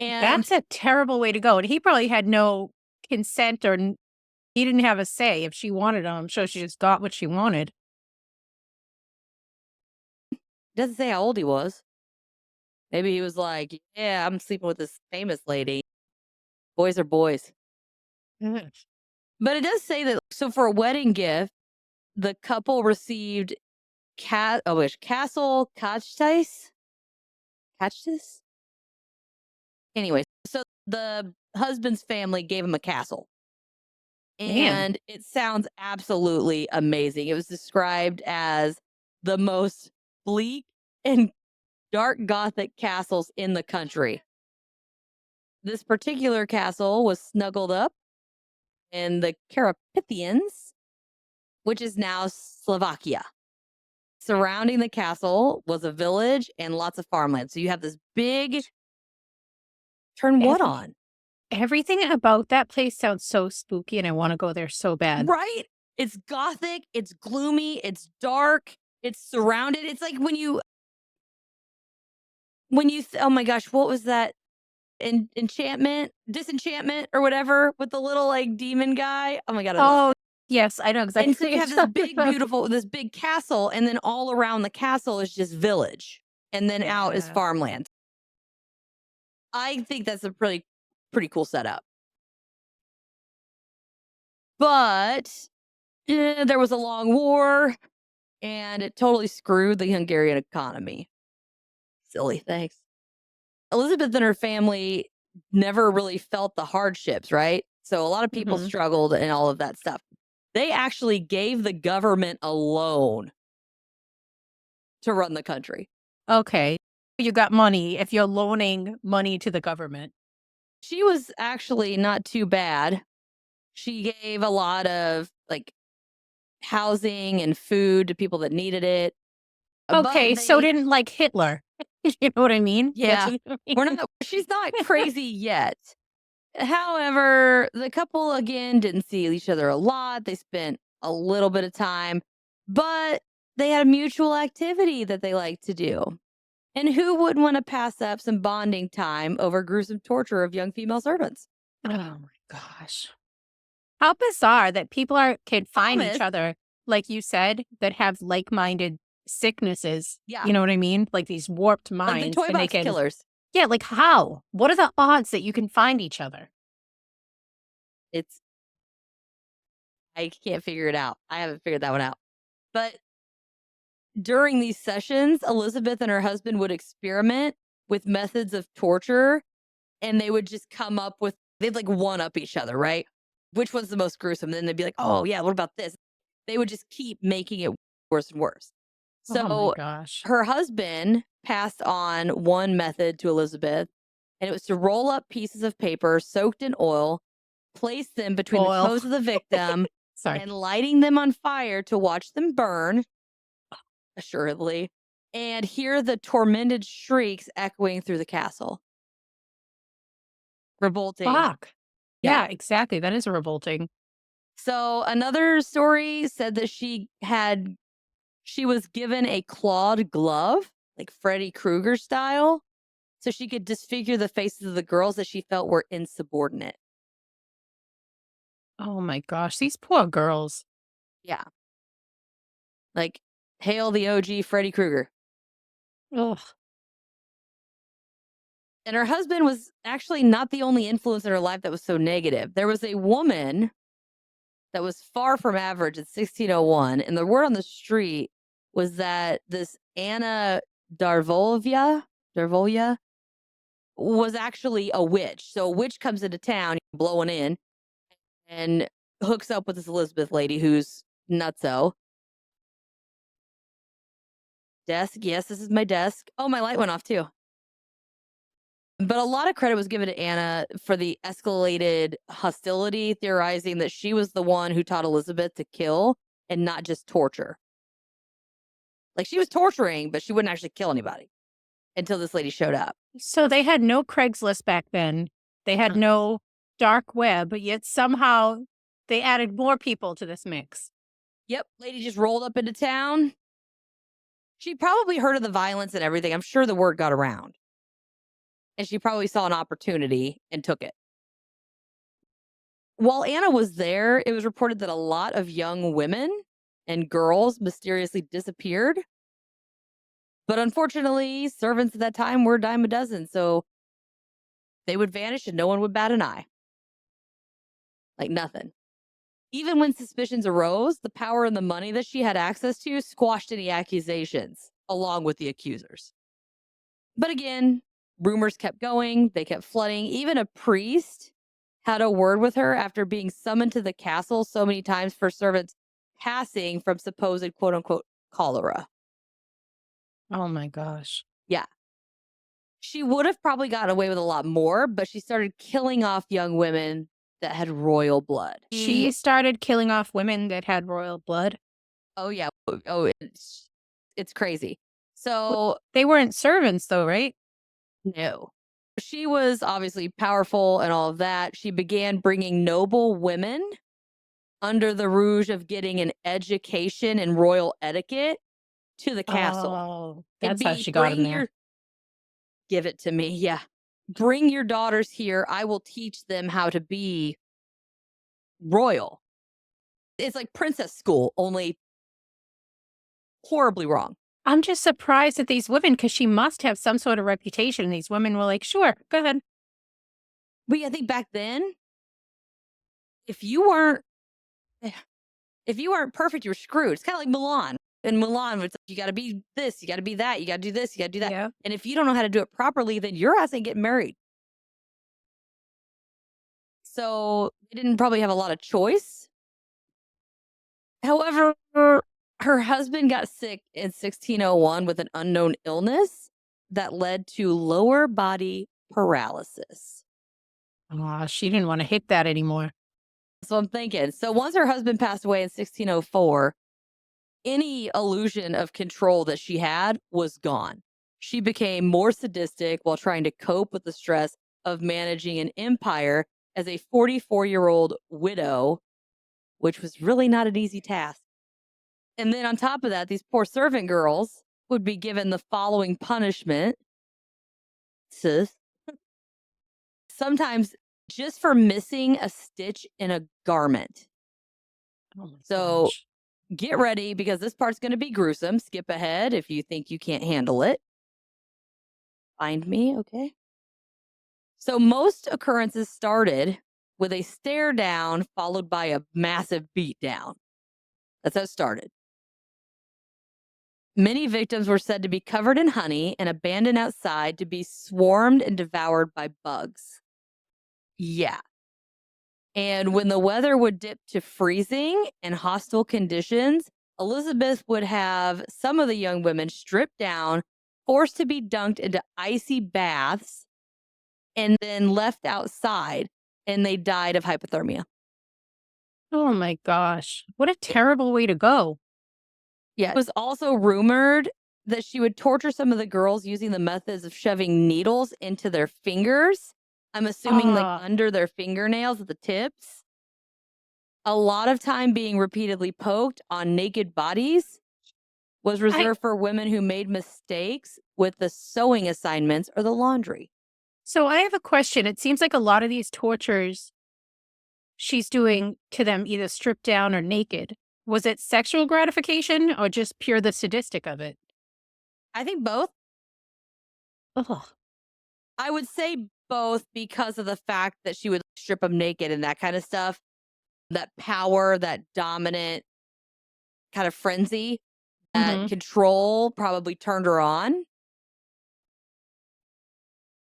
B: And
C: that's a terrible way to go. And he probably had no consent or he didn't have a say if she wanted him. I'm sure she just got what she wanted.
B: Doesn't say how old he was. Maybe he was like, yeah, I'm sleeping with this famous lady. Boys are boys.
C: Mm.
B: But it does say that, so for a wedding gift, the couple received Castle Kachtis? Anyway, so the husband's family gave him a castle. And it sounds absolutely amazing. It was described as the most bleak and dark Gothic castles in the country. This particular castle was snuggled up in the Carpathians, which is now Slovakia. Surrounding the castle was a village and lots of farmland. So you have this big... Turn what on?
C: Everything about that place sounds so spooky, and I want to go there so bad.
B: Right? It's Gothic, it's gloomy, it's dark, it's surrounded. It's like when you oh my gosh, what was that? Disenchantment or whatever with the little like demon guy. Oh my God.
C: Oh, yes, I know exactly.
B: And so you have this big, beautiful, this big castle, and then all around the castle is just village, and then out is farmland. I think that's a pretty cool setup. But there was a long war, and it totally screwed the Hungarian economy. Silly things. Elizabeth and her family never really felt the hardships, right? So a lot of people struggled and all of that stuff. They actually gave the government a loan to run the country.
C: Okay. You got money if you're loaning money to the government.
B: She was actually not too bad. She gave a lot of like housing and food to people that needed it.
C: Okay, so didn't like Hitler. You know what I mean?
B: Yeah. She's not crazy yet. However, the couple again didn't see each other a lot. They spent a little bit of time, but they had a mutual activity that they liked to do. And who wouldn't want to pass up some bonding time over gruesome torture of young female servants?
C: Oh my gosh. How bizarre that people can find each other, like you said, that have like-minded sicknesses.
B: Yeah.
C: You know what I mean? Like these warped minds.
B: Like the toy box killers.
C: Yeah, like how? What are the odds that you can find each other?
B: I can't figure it out. I haven't figured that one out. But during these sessions, Elizabeth and her husband would experiment with methods of torture, and they would just come up with, they'd like one up each other, right? Which one's the most gruesome? And then they'd be like, oh yeah, what about this? They would just keep making it worse and worse. So
C: oh my gosh.
B: Her husband passed on one method to Elizabeth, and it was to roll up pieces of paper soaked in oil, place them between the toes of the victim, and lighting them on fire to watch them burn, assuredly, and hear the tormented shrieks echoing through the castle. Revolting.
C: Fuck. Yeah, exactly. That is revolting.
B: So another story said that she was given a clawed glove, like Freddy Krueger style, so she could disfigure the faces of the girls that she felt were insubordinate.
C: Oh my gosh, these poor girls.
B: Yeah. Like, hail the OG Freddy Krueger.
C: Ugh.
B: And her husband was actually not the only influence in her life that was so negative. There was a woman that was far from average in 1601, and the word on the street was that this Anna Darvolya was actually a witch. So a witch comes into town, blowing in, and hooks up with this Elizabeth lady who's nutso. Desk, yes, this is my desk. Oh, my light went off too. But a lot of credit was given to Anna for the escalated hostility, theorizing that she was the one who taught Elizabeth to kill and not just torture. Like, she was torturing, but she wouldn't actually kill anybody until this lady showed up.
C: So they had no Craigslist back then. They had no dark web, but yet somehow they added more people to this mix.
B: Yep. Lady just rolled up into town. She probably heard of the violence and everything. I'm sure the word got around. And she probably saw an opportunity and took it. While Anna was there, it was reported that a lot of young women and girls mysteriously disappeared. But unfortunately, servants at that time were a dime a dozen, so they would vanish and no one would bat an eye. Like nothing. Even when suspicions arose, the power and the money that she had access to squashed any accusations, along with the accusers. But again, rumors kept going, they kept flooding. Even a priest had a word with her after being summoned to the castle so many times for servants passing from supposed quote-unquote cholera.
C: Oh my gosh.
B: Yeah. She would have probably gotten away with a lot more, but she started killing off young women that had royal blood.
C: She started killing off women that had royal blood?
B: Oh, yeah. Oh, it's crazy. So,
C: They weren't servants though, right?
B: no. She was obviously powerful and all of that. She began bringing noble women under the rouge of getting an education in royal etiquette to the castle.
C: Oh,
B: It'd
C: that's how
B: be,
C: she got him
B: bring
C: there.
B: give it to me. Yeah. Bring your daughters here. I will teach them how to be royal. It's like princess school, only horribly wrong.
C: I'm just surprised at these women because she must have some sort of reputation. These women were like, sure, go ahead.
B: But yeah, I think back then, if you weren't if you weren't perfect, you were screwed. It's kind of like Milan. In Milan, it's like, you got to be this, you got to be that, you got to do this, you got to do that.
C: Yeah.
B: And if you don't know how to do it properly, then your ass ain't getting married. So they didn't probably have a lot of choice. However, her husband got sick in 1601 with an unknown illness that led to lower body paralysis.
C: Aw, she didn't want to hit that anymore.
B: So I'm thinking, so once her husband passed away in 1604, any illusion of control that she had was gone. She became more sadistic while trying to cope with the stress of managing an empire as a 44-year-old widow, which was really not an easy task. And then on top of that, these poor servant girls would be given the following punishment. Sometimes just for missing a stitch in a garment.
C: Oh my
B: So
C: gosh.
B: get ready because this part's going to be gruesome. Skip ahead if you think you can't handle it. Find me, okay? So most occurrences started with a stare down followed by a massive beat down. That's how it started. Many victims were said to be covered in honey and abandoned outside to be swarmed and devoured by bugs. Yeah. And when the weather would dip to freezing and hostile conditions, Elizabeth would have some of the young women stripped down, forced to be dunked into icy baths, and then left outside, and they died of hypothermia.
C: Oh my gosh. What a terrible way to go.
B: Yeah. It was also rumored that she would torture some of the girls using the methods of shoving needles into their fingers. I'm assuming like under their fingernails at the tips. A lot of time being repeatedly poked on naked bodies was reserved for women who made mistakes with the sewing assignments or the laundry.
C: So I have a question. It seems like a lot of these tortures she's doing to them either stripped down or naked. Was it sexual gratification or just pure the sadistic of it?
B: I think both.
C: Ugh.
B: I would say both because of the fact that she would strip them naked and that kind of stuff. That power, that dominant kind of frenzy, that control probably turned her on.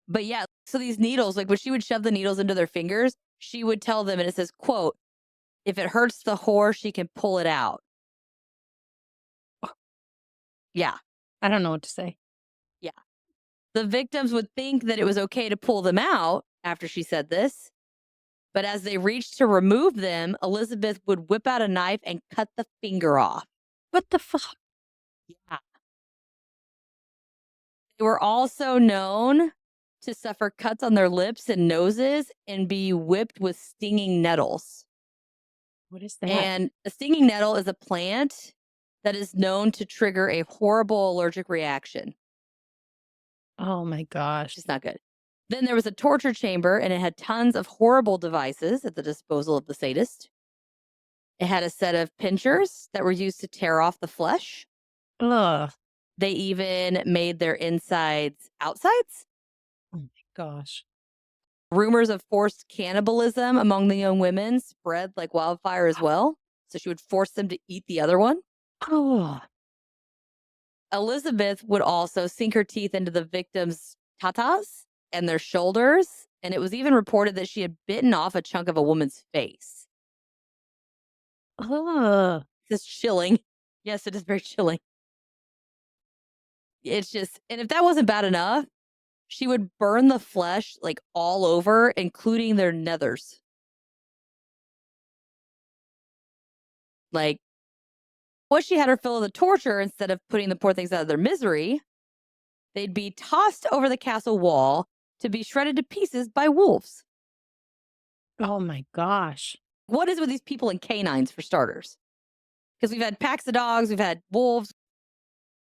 B: But yeah, so these needles, like when she would shove the needles into their fingers, she would tell them, and it says, quote, if it hurts the whore, she can pull it out. Yeah.
C: I don't know what to say.
B: Yeah. The victims would think that it was okay to pull them out after she said this. But as they reached to remove them, Elizabeth would whip out a knife and cut the finger off.
C: What the fuck?
B: Yeah. They were also known to suffer cuts on their lips and noses and be whipped with stinging nettles.
C: What is that?
B: And a stinging nettle is a plant that is known to trigger a horrible allergic reaction.
C: Oh my gosh.
B: It's not good. Then there was a torture chamber, and it had tons of horrible devices at the disposal of the sadist. It had a set of pincers that were used to tear off the flesh.
C: Ugh.
B: They even made their insides outsides.
C: Oh my gosh.
B: Rumors of forced cannibalism among the young women spread like wildfire as well. So she would force them to eat the other one.
C: Oh.
B: Elizabeth would also sink her teeth into the victims' tatas and their shoulders. And it was even reported that she had bitten off a chunk of a woman's face.
C: Ugh.
B: It's chilling. Yes, it is very chilling. It's just, and if that wasn't bad enough, she would burn the flesh like all over, including their nethers. Like, once she had her fill of the torture, instead of putting the poor things out of their misery, they'd be tossed over the castle wall to be shredded to pieces by wolves.
C: Oh my gosh.
B: What is with these people and canines, for starters? Because we've had packs of dogs, we've had wolves.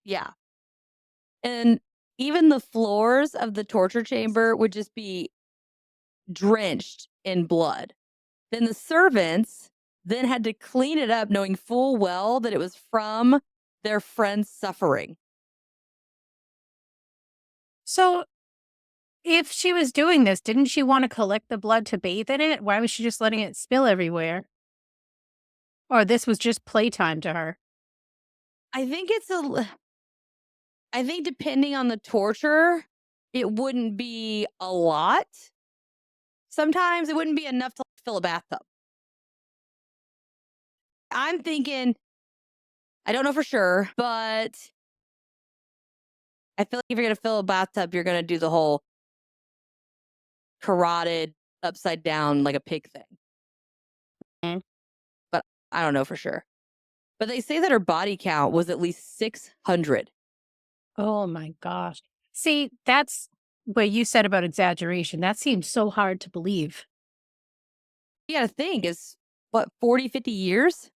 B: Yeah. And even the floors of the torture chamber would just be drenched in blood. Then the servants then had to clean it up, knowing full well that it was from their friend's suffering.
C: So if she was doing this, didn't she want to collect the blood to bathe in it? Why was she just letting it spill everywhere? Or this was just playtime to her?
B: I think I think depending on the torture, it wouldn't be a lot. Sometimes it wouldn't be enough to fill a bathtub. I'm thinking, I don't know for sure, but I feel like if you're going to fill a bathtub, you're going to do the whole carotid upside down like a pig thing.
C: Mm.
B: But I don't know for sure. But they say that her body count was at least 600.
C: Oh my gosh. See, that's what you said about exaggeration. That seems so hard to believe.
B: You got to think, is what, 40, 50 years?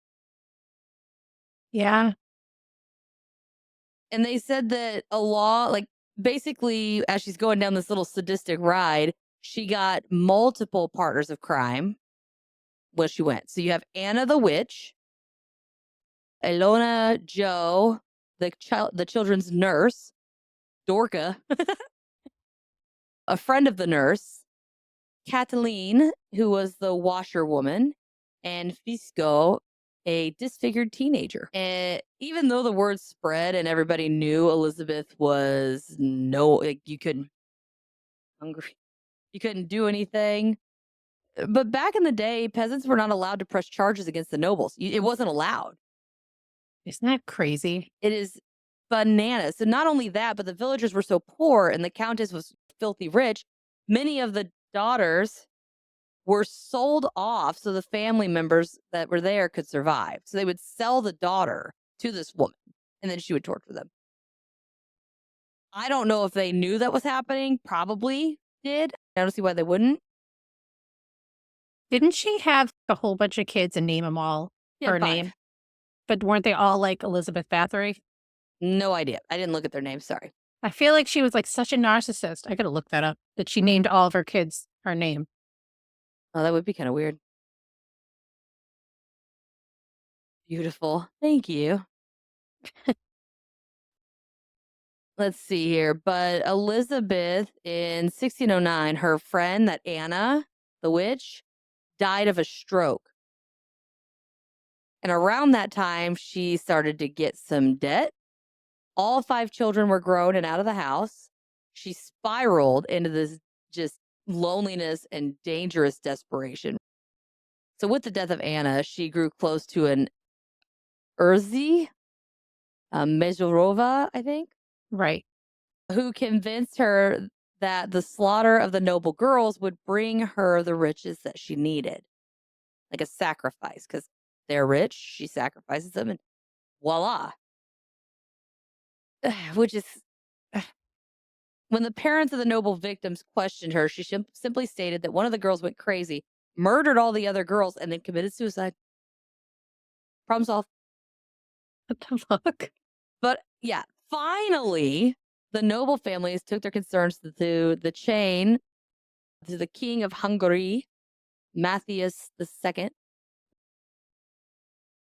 C: Yeah.
B: And they said that a law, like basically, as she's going down this little sadistic ride, she got multiple partners of crime where she went. So you have Anna the witch, Ilona Joe, the children's nurse, Dorca, a friend of the nurse, Cataline, who was the washerwoman, and Fisco, a disfigured teenager. And even though the word spread and everybody knew Elizabeth was you couldn't do anything. But back in the day, peasants were not allowed to press charges against the nobles. It wasn't allowed.
C: Isn't that crazy?
B: It is bananas. So not only that, but the villagers were so poor and the countess was filthy rich. Many of the daughters were sold off so the family members that were there could survive. So they would sell the daughter to this woman and then she would torture them. I don't know if they knew that was happening. Probably did. I don't see why they wouldn't.
C: Didn't she have a whole bunch of kids and name them all her name? But weren't they all like Elizabeth Bathory?
B: No idea. I didn't look at their names. Sorry.
C: I feel like she was like such a narcissist. I got to look that up. That she named all of her kids her name.
B: Oh, that would be kind of weird. Beautiful. Thank you. Let's see here. But Elizabeth in 1609, her friend, that Anna, the witch, died of a stroke. And around that time, she started to get some debt. All 5 children were grown and out of the house. She spiraled into this just loneliness and dangerous desperation. So with the death of Anna, she grew close to an Urzi, Mezhorova, I think.
C: Right.
B: Who convinced her that the slaughter of the noble girls would bring her the riches that she needed. Like a sacrifice, because they're rich, she sacrifices them, and voila. Which is, when the parents of the noble victims questioned her, she simply stated that one of the girls went crazy, murdered all the other girls, and then committed suicide. Problem solved.
C: What the fuck?
B: But yeah, finally, the noble families took their concerns to the chain to the king of Hungary, Matthias II.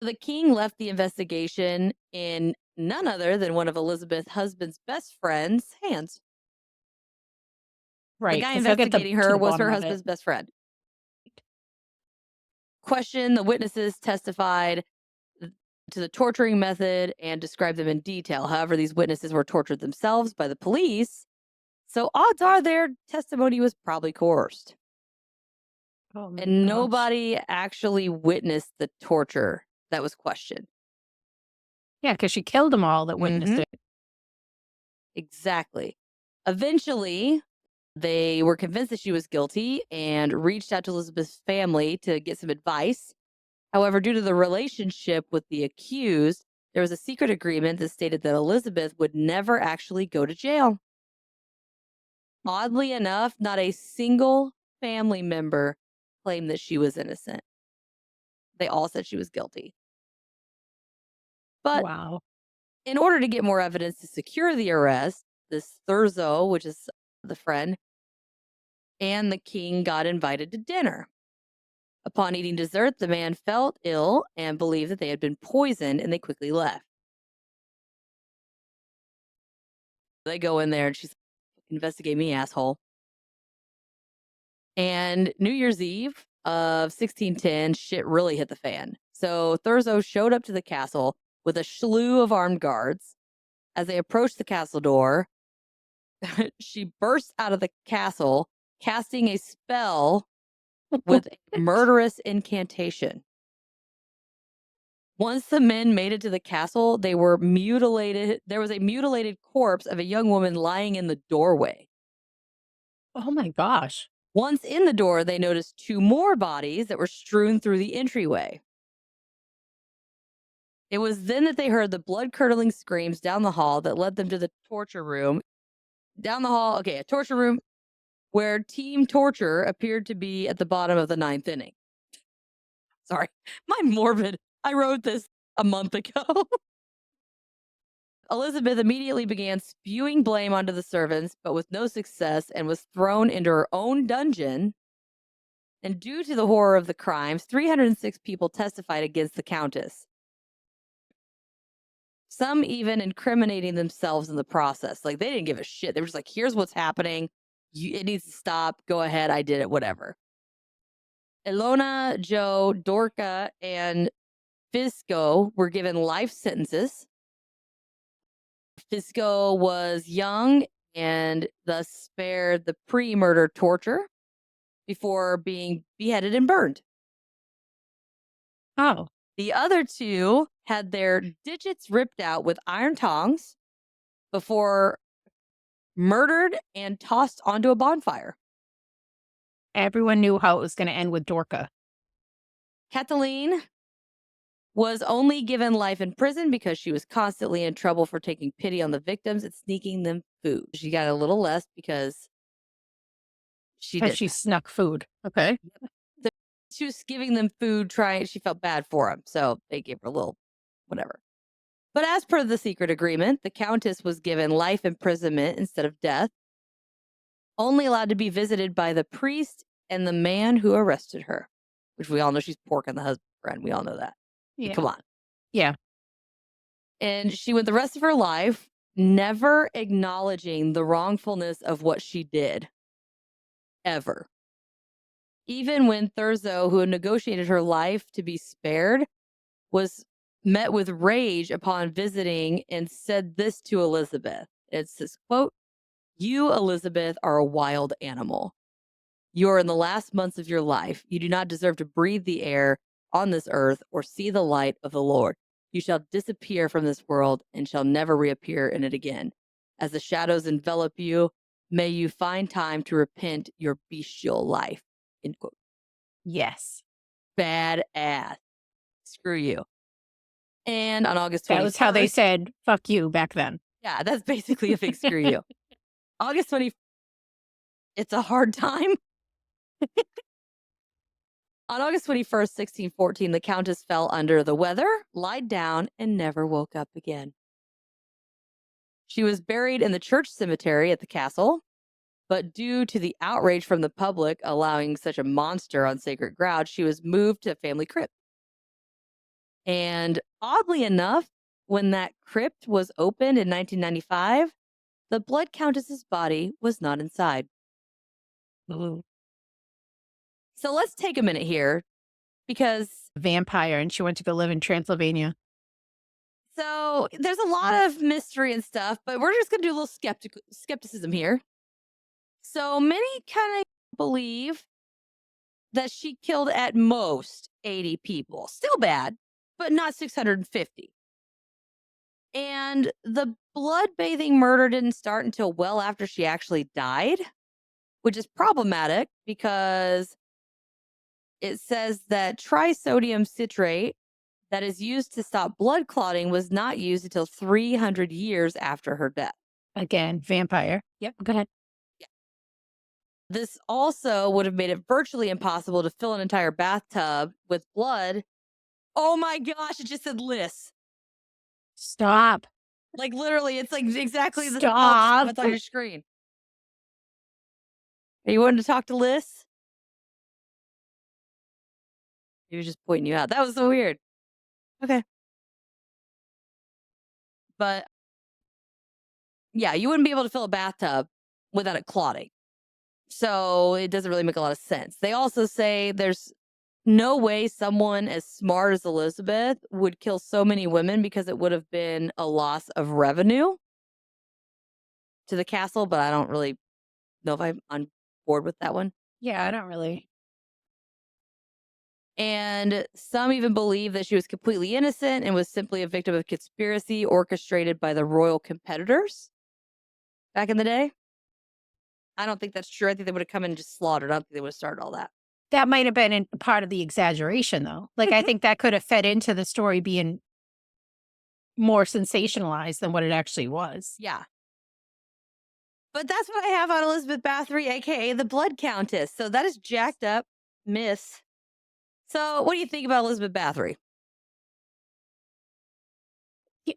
B: The king left the investigation in none other than one of Elizabeth's husband's best friend's hands.
C: Right.
B: The guy investigating her was her husband's best friend. Questioned, the witnesses testified to the torturing method and described them in detail. However, these witnesses were tortured themselves by the police, so odds are their testimony was probably coerced.
C: Oh,
B: and nobody actually witnessed the torture that was questioned.
C: Yeah, because she killed them all that witnessed it.
B: Exactly. Eventually, they were convinced that she was guilty and reached out to Elizabeth's family to get some advice. However, due to the relationship with the accused, there was a secret agreement that stated that Elizabeth would never actually go to jail. Oddly enough, not a single family member claimed that she was innocent. They all said she was guilty. But
C: Wow.
B: in order to get more evidence to secure the arrest, this Thurzo, which is the friend, and the king got invited to dinner. Upon eating dessert, the man felt ill and believed that they had been poisoned, and they quickly left. They go in there and she's like, investigate me, asshole. And New Year's Eve of 1610, shit really hit the fan. So Thurzo showed up to the castle with a slew of armed guards. As they approached the castle door, she burst out of the castle, casting a spell with a murderous incantation. Once the men made it to the castle, they were mutilated. There was a mutilated corpse of a young woman lying in the doorway.
C: Oh my gosh.
B: Once in the door, they noticed 2 more bodies that were strewn through the entryway. It was then that they heard the blood-curdling screams down the hall that led them to the torture room. Down the hall, okay, a torture room where Team Torture appeared to be at the bottom of the 9th inning. Sorry, my morbid. I wrote this a month ago. Elizabeth immediately began spewing blame onto the servants, but with no success, and was thrown into her own dungeon. And due to the horror of the crimes, 306 people testified against the Countess. Some even incriminating themselves in the process. Like, they didn't give a shit. They were just like, here's what's happening. It needs to stop. Go ahead. I did it. Whatever. Ilona, Joe, Dorca, and Fisco were given life sentences. Fisco was young and thus spared the pre-murder torture before being beheaded and burned.
C: Oh.
B: The other 2 had their digits ripped out with iron tongs before murdered and tossed onto a bonfire.
C: Everyone knew how it was going to end with Dorca.
B: Kathleen was only given life in prison because she was constantly in trouble for taking pity on the victims and sneaking them food. She got a little less because she
C: snuck food. Okay.
B: She was giving them food, she felt bad for them, so they gave her a little whatever. But as per the secret agreement, the Countess was given life imprisonment instead of death, only allowed to be visited by the priest and the man who arrested her, which we all know she's porking the husband friend. We all know that.
C: Yeah.
B: Come on.
C: Yeah.
B: And she went the rest of her life never acknowledging the wrongfulness of what she did. Ever. Even when Thurzo, who had negotiated her life to be spared, was met with rage upon visiting and said this to Elizabeth. It says, quote, "You, Elizabeth, are a wild animal. You are in the last months of your life. You do not deserve to breathe the air on this earth or see the light of the Lord. You shall disappear from this world and shall never reappear in it again. As the shadows envelop you, may you find time to repent your bestial life." End quote.
C: Yes.
B: Badass. Screw you. And on August 21st.
C: That was how they said, fuck you back then.
B: Yeah, that's basically a big screw you. August 20th. It's a hard time. On August 21st, 1614, the Countess fell under the weather, lied down, and never woke up again. She was buried in the church cemetery at the castle, but due to the outrage from the public allowing such a monster on sacred ground, she was moved to a family crypt. And oddly enough, when that crypt was opened in 1995, the Blood Countess's body was not inside.
C: Ooh.
B: So let's take a minute here because
C: Vampire, and she went to go live in Transylvania.
B: So there's a lot of mystery and stuff, but we're just going to do a little skepticism here. So many kind of believe that she killed at most 80 people. Still bad, but not 650. And the blood bathing murder didn't start until well after she actually died, which is problematic because it says that trisodium citrate that is used to stop blood clotting was not used until 300 years after her death.
C: Again, vampire. Yep, go ahead.
B: This also would have made it virtually impossible to fill an entire bathtub with blood. Oh my gosh, it just said Liss.
C: Stop.
B: Like literally, it's like exactly the spell that's on your screen. Are you wanting to talk to Liss? He was just pointing you out. That was so weird. Okay. But yeah, you wouldn't be able to fill a bathtub without it clotting. So it doesn't really make a lot of sense. They also say there's no way someone as smart as Elizabeth would kill so many women because it would have been a loss of revenue to the castle, but I don't really know if I'm on board with that one.
C: Yeah, I don't really.
B: And some even believe that she was completely innocent and was simply a victim of conspiracy orchestrated by the royal competitors back in the day. I don't think that's true. I think they would have come in and just slaughtered. I don't think they would have started all that.
C: That might have been part of the exaggeration, though. Like, I think that could have fed into the story being more sensationalized than what it actually was.
B: Yeah. But that's what I have on Elizabeth Bathory, a.k.a. the Blood Countess. So that is jacked up, miss. So what do you think about Elizabeth Bathory?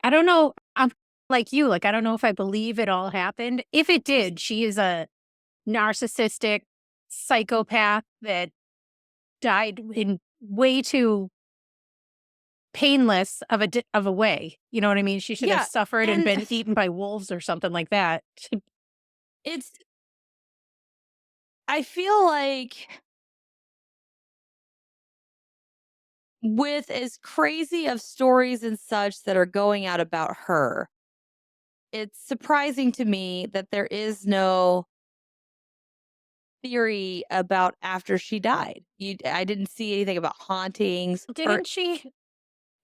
C: I don't know. I'm like you. Like, I don't know if I believe it all happened. If it did, she is a narcissistic psychopath that died in way too painless of a way. You know what I mean? She should have suffered and been eaten by wolves or something like that.
B: I feel like with as crazy of stories and such that are going out about her, it's surprising to me that there is no theory about after she died. I didn't see anything about hauntings.
C: Didn't she?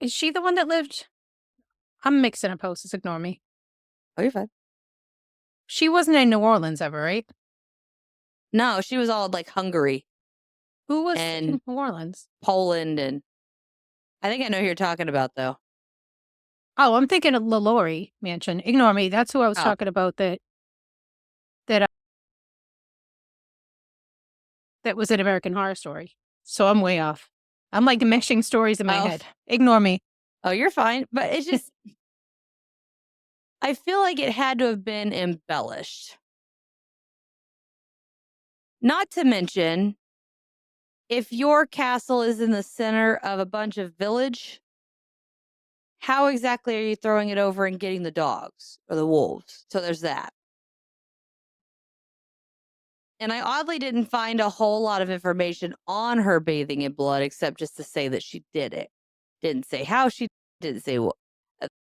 C: Is she the one that lived? I'm mixing up posts. Ignore me.
B: Oh, you're fine.
C: She wasn't in New Orleans ever, right?
B: No, she was all like Hungary.
C: Who was in New Orleans?
B: Poland, and I think I know who you're talking about, though.
C: Oh, I'm thinking of LaLaurie Mansion. Ignore me. That's who I was talking about. That was an American Horror Story. So I'm way off. I'm like meshing stories in my head. Ignore me.
B: Oh, you're fine. But it's just, I feel like it had to have been embellished. Not to mention, if your castle is in the center of a bunch of village, how exactly are you throwing it over and getting the dogs or the wolves? So there's that. And I oddly didn't find a whole lot of information on her bathing in blood, except just to say that she did it. Didn't say how she didn't say what.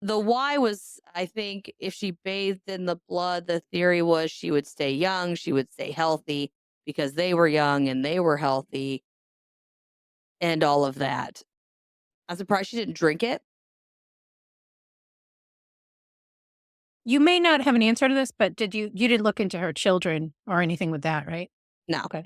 B: The why was, I think, if she bathed in the blood, the theory was she would stay young, she would stay healthy because they were young and they were healthy and all of that. I'm surprised she didn't drink it.
C: You may not have an answer to this, but you didn't look into her children or anything with that, right?
B: No.
C: Okay.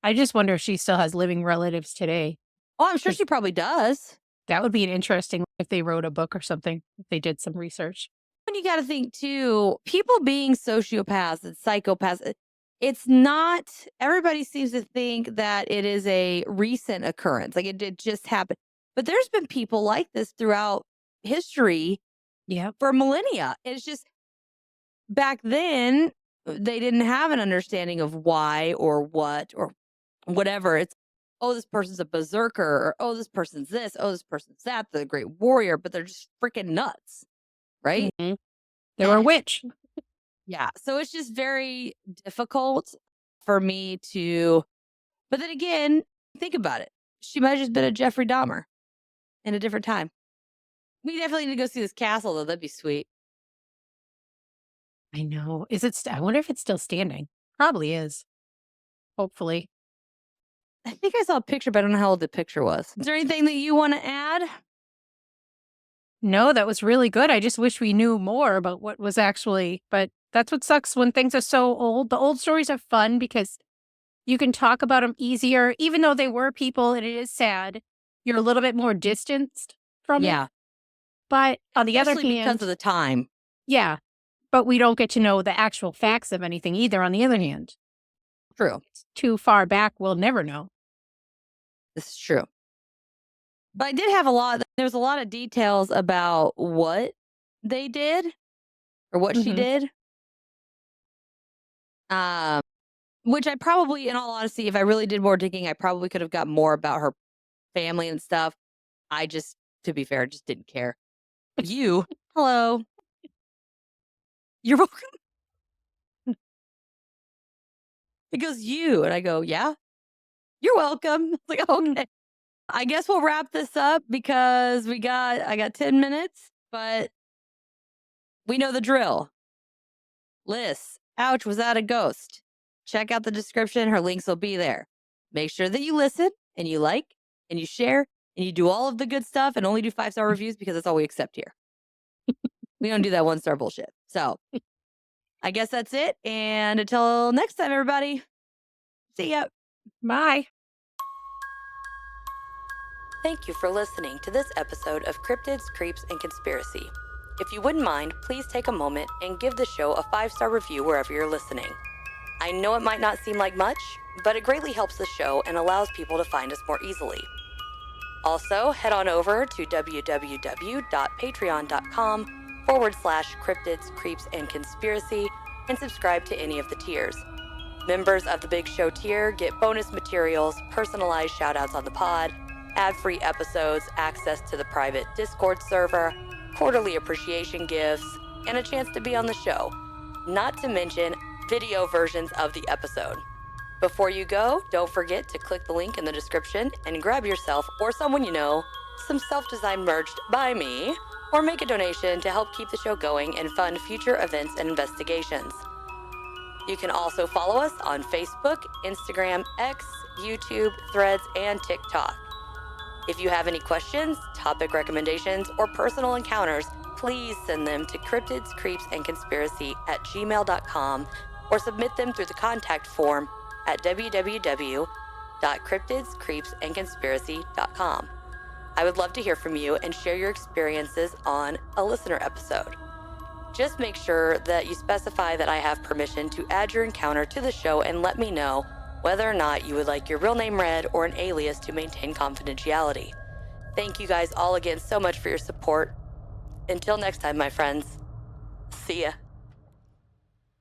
C: I just wonder if she still has living relatives today.
B: Oh, I'm sure she probably does.
C: That would be an interesting if they wrote a book or something, if they did some research.
B: And you got to think too, people being sociopaths and psychopaths, it's not, everybody seems to think that it is a recent occurrence. Like it did just happen. But there's been people like this throughout history for millennia. It's just back then, they didn't have an understanding of why or what or whatever. It's, oh, this person's a berserker, or oh, this person's this, oh, this person's that, they're a great warrior, but they're just freaking nuts, right?
C: Mm-hmm. They were a witch.
B: Yeah. So it's just very difficult for me to, but then again, think about it. She might have just been a Jeffrey Dahmer in a different time. We definitely need to go see this castle, though. That'd be sweet.
C: I know. Is it? I wonder if it's still standing. Probably is. Hopefully.
B: I think I saw a picture, but I don't know how old the picture was. Is there anything that you want to add?
C: No, that was really good. I just wish we knew more about what was actually, but that's what sucks when things are so old. The old stories are fun because you can talk about them easier, even though they were people and it is sad. You're a little bit more distanced from it. But on the other
B: Especially
C: hand,
B: because of the time.
C: yeah, but we don't get to know the actual facts of anything either on the other hand.
B: True.
C: It's too far back, we'll never know.
B: This is true. But I did have there's a lot of details about what they did or what she did. Which I probably, in all honesty, if I really did more digging, I probably could have got more about her family and stuff. I just, to be fair, just didn't care. You, hello. You're welcome. It goes, you. And I go, yeah, you're welcome. It's like, okay. I guess we'll wrap this up because I got 10 minutes, but we know the drill. Liz, ouch, was that a ghost? Check out the description. Her links will be there. Make sure that you listen and you like and you share and you do all of the good stuff and only do 5-star reviews because that's all we accept here. We don't do that 1-star bullshit. So I guess that's it. And until next time, everybody, see ya.
C: Bye.
B: Thank you for listening to this episode of Cryptids, Creeps, and Conspiracy. If you wouldn't mind, please take a moment and give the show a 5-star review wherever you're listening. I know it might not seem like much, but it greatly helps the show and allows people to find us more easily. Also, head on over to www.patreon.com/Cryptids, Creeps, and Conspiracy and subscribe to any of the tiers. Members of the Big Show tier get bonus materials, personalized shoutouts on the pod, ad-free episodes, access to the private Discord server, quarterly appreciation gifts, and a chance to be on the show. Not to mention video versions of the episode. Before you go, don't forget to click the link in the description and grab yourself or someone you know some self-designed merch by me, or make a donation to help keep the show going and fund future events and investigations. You can also follow us on Facebook, Instagram, X, YouTube, Threads, and TikTok. If you have any questions, topic recommendations, or personal encounters, please send them to cryptidscreepsandconspiracy@gmail.com or submit them through the contact form at www.cryptidscreepsandconspiracy.com. I would love to hear from you and share your experiences on a listener episode. Just make sure that you specify that I have permission to add your encounter to the show and let me know whether or not you would like your real name read or an alias to maintain confidentiality. Thank you guys all again so much for your support. Until next time, my friends. See ya.